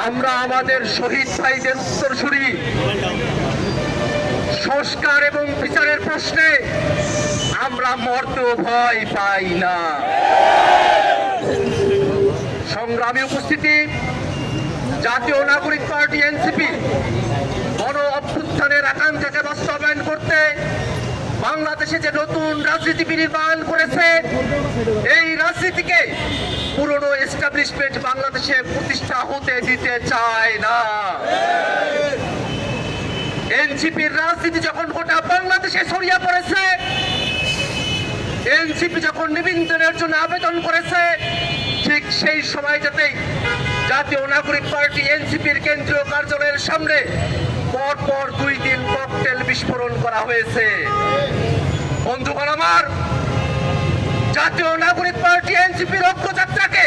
আমরা আমাদের শহীদ ভাইদের উত্তরসূরি সংস্কার এবং বিচারের প্রশ্নে আমরা মরতেও ভয় পাই না। সংগ্রামী উপস্থিতি, জাতীয় নাগরিক পার্টি এনসিপি গণ অভ্যুত্থানের আকাঙ্ক্ষাকে বাস্তবায়ন করতে বাংলাদেশে যে নতুন রাজনীতি বিনির্মাণ করেছে, এই রাজনীতিকে পুরনো এস্টাবলিশমেন্ট বাংলাদেশে প্রতিষ্ঠা হতে দিতে চায় না। এনসিপির রাজনীতি যখন গোটা বাংলাদেশে ছড়িয়ে পড়েছে, এনসিপি যখন নিবন্ধনের জন্য আবেদন করেছে, ঠিক সেই সময়টাতেই জাতীয় নাগরিক পার্টি এনসিপির কেন্দ্রীয় কার্যালয়ের সামনে পরপর 2 দিন ককটেল বিস্ফোরণ করা হয়েছে। বন্ধুগণ আমার, জাতীয় নাগরিক পার্টি এনসিপির অগ্রযাত্রাকে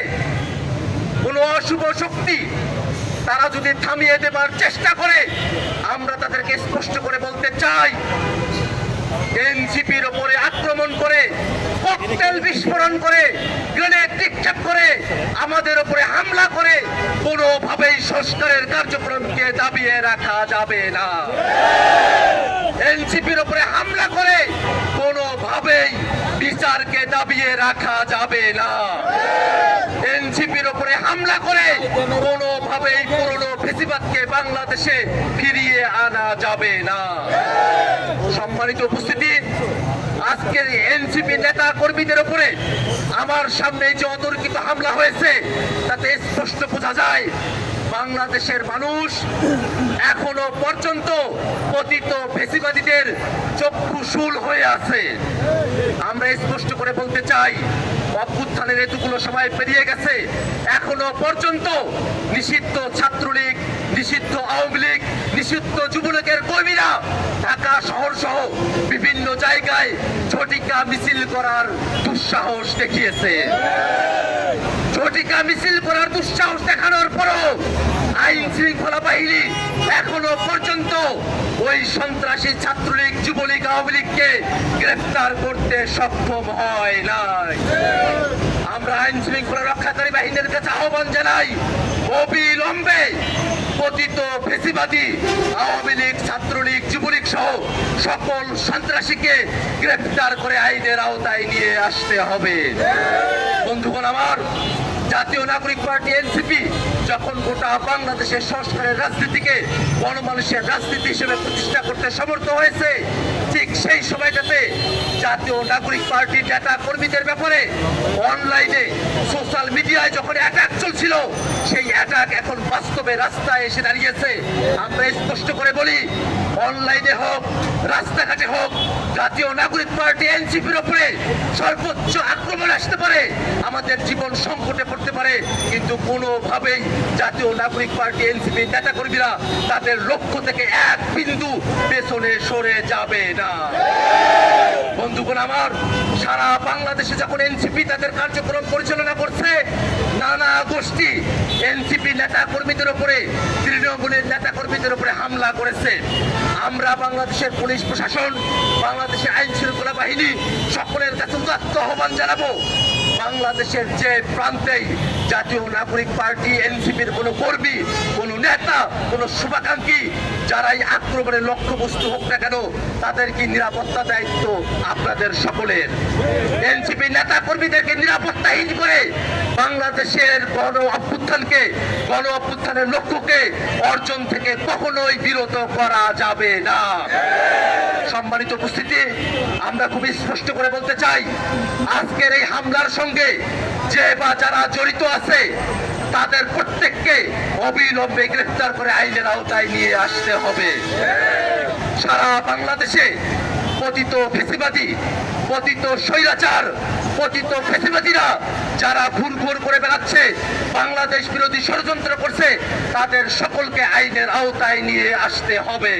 কোন অশুভ শক্তি তারা যদি থামিয়ে দেবার চেষ্টা করে, আমরা তাদেরকে স্পষ্ট করে বলতে চাই, এনসিপির উপরে আক্রমণ করে, ককটেল বিস্ফোরণ করে, গ্রেনেড নিক্ষেপ করে, আমাদের উপরে হামলা করে কোনোভাবেই সংস্কারের কার্যক্রমকে দাবিয়ে রাখা যাবে না। এনসিপির উপরে হামলা করে কোনোভাবেই বিচারকে দাবিয়ে রাখা যাবে না। এনসিপির উপরে হামলা করে কোনোভাবেই পুরনো ফেসিবাদকে বাংলাদেশে ফিরিয়ে আনা যাবে না। সম্মানিত উপস্থিতি, আজকের এনসিপি নেতা কর্মীদের উপরে আমার সামনে যে অতর্কিত হামলা হয়েছে, তাতে স্পষ্ট বোঝা যায় বাংলাদেশের মানুষ এখনো পর্যন্ত পতিত ফেসিবাদীদের চক্ষুশূল হয়ে আছে। আমরা স্পষ্ট করে বলতে চাই, অভ্যুত্থানের এতগুলো সময় পেরিয়ে গেছে, এখনো পর্যন্ত নিষিদ্ধ ছাত্রলীগ, নিষিদ্ধ আওয়ামী লীগ, নিষিদ্ধ যুবলীগের কর্মীরা ঢাকা শহর সহ বিভিন্ন জায়গায় ঝটিকা মিছিল করার দুঃসাহস দেখিয়েছে। ঝটিকা মিছিল করার দুঃসাহস দেখানোর পরও আইন শৃঙ্খলা বাহিনী এখনো পর্যন্ত ওই সন্ত্রাসী ছাত্রলীগ, যুবলীগ, আওয়ামী লীগকে গ্রেফতার করতে সক্ষম হয় নাই। আমরা আইন শৃঙ্খলা রক্ষাকারী বাহিনীর কাছে আহ্বান জানাই, অবিলম্বে পতিত ফেসিবাদী আওয়ামী লীগ, ছাত্রলীগ, যুবলীগ সহ সকল সন্ত্রাসীকে গ্রেফতার করে আইনের আওতায় নিয়ে আসতে হবে। বন্ধুগণ আমার, জাতীয় নাগরিক পার্টি এনসিপি যখন গোটা বাংলাদেশের সংস্কারের রাজনীতিকে গণমানুষের রাজনীতি হিসেবে প্রতিষ্ঠা করতে সমর্থ হয়েছে, ঠিক সেই সময়টাতে জাতীয় নাগরিক পার্টির নেতা কর্মীদের ব্যাপারে অনলাইনে, সোশ্যাল মিডিয়ায় যখন অ্যাটাক চলছিল, সেই অ্যাটাক এখন বাস্তবে রাস্তায় এসে দাঁড়িয়েছে। আমরা স্পষ্ট করে বলি, অনলাইনে হোক, রাস্তাঘাটে হোক, জাতীয় নাগরিক পার্টি এনসিপির উপরে সর্বোচ্চ আক্রমণ আসতে পারে, আমাদের জীবন সংকটে পড়তে পারে, কিন্তু কোনোভাবেই জাতীয় নাগরিক পার্টি এনসিপি নেতা কর্মীরা তাদের লক্ষ্য থেকে এক বিন্দু পেছনে সরে যাবে না। বন্ধুগণ আমার, সারা বাংলাদেশে যখন এনসিপি তাদের কার্যক্রম পরিচালনা করছে, নানা গোষ্ঠী এনসিপি নেতা কর্মীদের উপরে, তৃণমূলের নেতা কর্মীদের উপরে হামলা করেছে। আমরা বাংলাদেশের পুলিশ প্রশাসন, বাংলাদেশের আইন শৃঙ্খলা বাহিনী সকলের কাছে উদাত্ত আহ্বান জানাবো, বাংলাদেশের যে প্রান্তেই জাতীয় নাগরিক পার্টি এনসিপির কোনো কর্মী, কোনো নেতা, কোনো শুভাকাঙ্ক্ষী যারাই আক্রমণের লক্ষ্যবস্তু হোক না কেন, তাদের কি নিরাপত্তা দায়িত্ব আপনাদের সকলের। এনসিপি নেতা কর্মীদেরকে নিরাপত্তাহীন করে বাংলাদেশের গণ অভ্যুত্থানের লক্ষ্যকে অর্জন থেকে কখনোই বিরত করা যাবে না। সম্মানিত উপস্থিতি, আমরা খুবই স্পষ্ট করে বলতে চাই, আজকের এই হামলার সঙ্গে যে বা যারা জড়িত আছে, তাদের প্রত্যেককে অবিলম্বে গ্রেফতার করে আইনের আওতায় নিয়ে আসতে হবে। সারা বাংলাদেশে পতিত ফেসিবাদী, পতিত স্বৈরাচার, পতিত ফেসিবাদীরা যারা ঘুরঘুর করে বেড়াচ্ছে, বাংলাদেশ বিরোধী ষড়যন্ত্র করছে, তাদের সকলকে আইনের আওতায় নিয়ে আসতে হবে।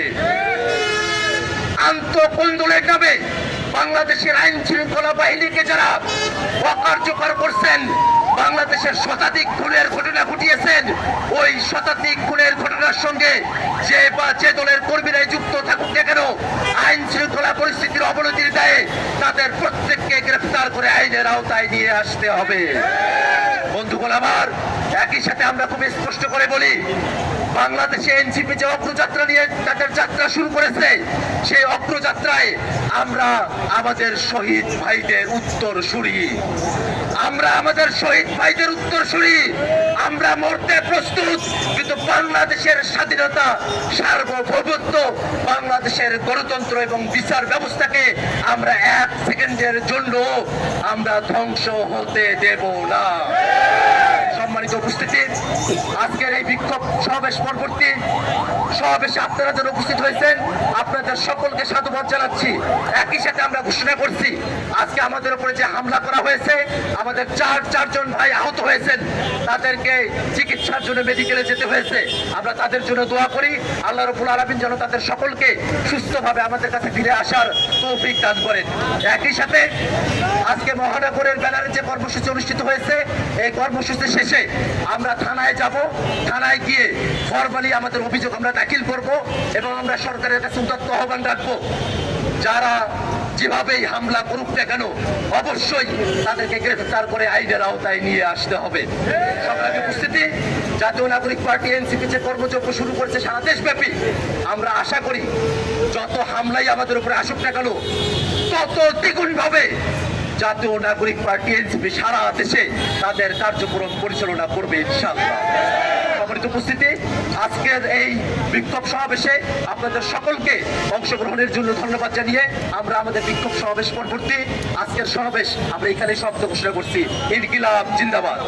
আন্তঃকন্দলের নামে বাংলাদেশের আইন শৃঙ্খলা বাহিনীকে যারা অকার্যকর করছেন, বাংলাদেশের শতাধিক খুনের ঘটনা ঘটিয়েছেন, ওই শতাধিক খুনের ঘটনার সঙ্গে যে বা যে দলের কর্মীরাই যুক্ত থাকুক না কেন, আইন শৃঙ্খলা পরিস্থিতির অবনতির দায়ে তাদের প্রত্যেককে গ্রেফতার করে আইনের আওতায় নিয়ে আসতে হবে। বন্ধুগণ আমার, একই সাথে আমরা খুব স্পষ্ট করে বলি, বাংলাদেশে এনসিপি যে অগ্রযাত্রা নিয়ে তাদের যাত্রা শুরু করেছে, সেই অগ্রযাত্রায় আমরা আমাদের শহীদ ভাইদের উত্তরসূরি, আমরা আমাদের শহীদ ভাইদের উত্তরসূরি, আমরা মরতে প্রস্তুত। কিন্তু বাংলাদেশের স্বাধীনতা, সার্বভৌমত্ব, বাংলাদেশের গণতন্ত্র এবং বিচার ব্যবস্থাকে আমরা 1 সেকেন্ডের জন্য আমরা ধ্বংস হতে দেব না। সম্মানিত উপস্থিতি, আজকের এই বিক্ষোভ সমাবেশ পরবর্তী সমাবেশে আপনারা যারা উপস্থিত হয়েছেন, আপনাদের সকলকে সাধুবাদ জানাচ্ছি। একই সাথে আমরা ঘোষণা করছি, আজকে আমাদের উপরে যে হামলা করা হয়েছে, আমাদের চারজন ভাই আহত হয়েছেন, তাদেরকে চিকিৎসার জন্য মেডিকেলে যেতে হয়েছে। আমরা তাদের জন্য দোয়া করি, আল্লাহ রাব্বুল আলামিন যেন তাদের সকলকে সুস্থভাবে আমাদের কাছে ফিরে আসার তৌফিক দান করেন। একই সাথে আজকে মহানগরের ব্যানারে যে কর্মসূচি অনুষ্ঠিত হয়েছে, এই কর্মসূচি শেষে আমরা থানায় যাব, থানায় গিয়ে ফরমালি আমাদের অভিযোগ আমরা দাখিল করব এবং আমরা সরকারের কাছে উদাত্ত আহ্বান রাখবো, যারা যেভাবেই হামলা করুক না কেন অবশ্যই তাদেরকে গ্রেফতার করে আইনের আওতায় নিয়ে আসতে হবে। সংগ্রামী উপস্থিতি, জাতীয় নাগরিক পার্টি এনসিপি যে কর্মযজ্ঞ শুরু করেছে সারা দেশব্যাপী, আমরা আশা করি যত হামলাই আমাদের উপরে আসুক না কেন তত দ্বিগুণ ভাবে জাতীয় নাগরিক পার্টি এনসিপি সারা দেশে তাদের কার্যক্রম পরিচালনা করবে ইনশাআল্লাহ। সম্মানিত উপস্থিতি, আজকের এই বিক্ষোভ সমাবেশে আপনাদের সকলকে অংশগ্রহণের জন্য ধন্যবাদ জানিয়ে আমরা আমাদের বিক্ষোভ সমাবেশ পরবর্তী আজকের সমাবেশ আমরা এখানে সমাপ্ত ঘোষণা করছি। ইনকিলাব জিন্দাবাদ।